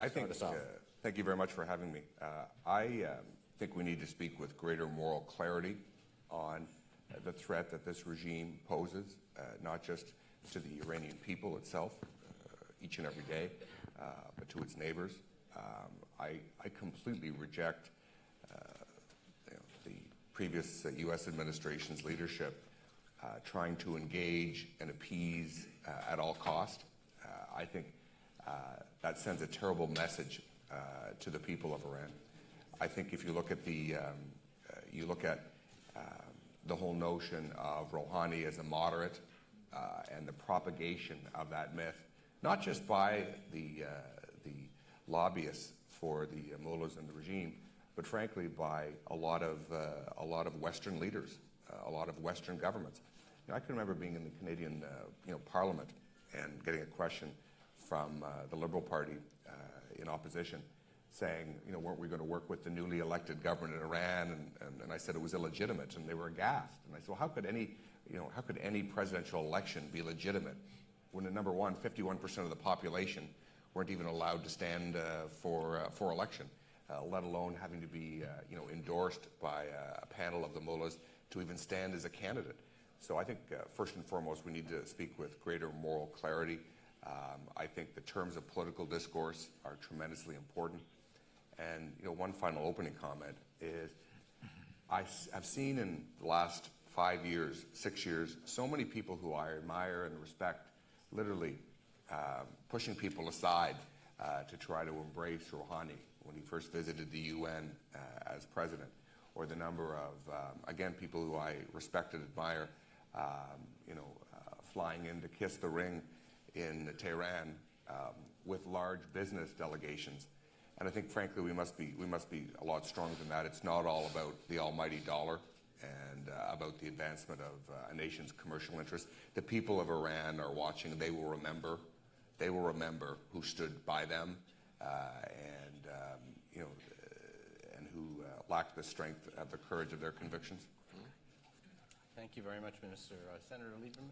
I think, thank you very much for having me. I think we need to speak with greater moral clarity on the threat that this regime poses, not just to the Iranian people itself, each and every day, but to its neighbors. I completely reject the previous U.S. administration's leadership trying to engage and appease at all cost. I think that sends a terrible message to the people of Iran. I think if you look at the whole notion of Rouhani as a moderate and the propagation of that myth, not just by the lobbyists for the mullahs and the regime, but frankly by a lot of Western leaders, a lot of Western governments. I can remember being in the Canadian Parliament and getting a question from the Liberal Party in opposition saying, weren't we going to work with the newly elected government in Iran? And I said it was illegitimate, and they were aghast. And I said, well, how could any presidential election be legitimate when, number one, 51% of the population weren't even allowed to stand for election, let alone having to be endorsed by a panel of the mullahs to even stand as a candidate. So I think first and foremost we need to speak with greater moral clarity. I think the terms of political discourse are tremendously important. And one final opening comment is I've seen in the last 5 years, 6 years, so many people who I admire and respect literally pushing people aside to try to embrace Rouhani when he first visited the UN as president, or the number of, again, people who I respect and admire, flying in to kiss the ring in Tehran with large business delegations. And I think, frankly, we must be a lot stronger than that. It's not all about the almighty dollar and about the advancement of a nation's commercial interests. The people of Iran are watching. They will remember. They will remember who stood by them and who lacked the strength of the courage of their convictions. Thank you very much, Minister. Senator Lieberman.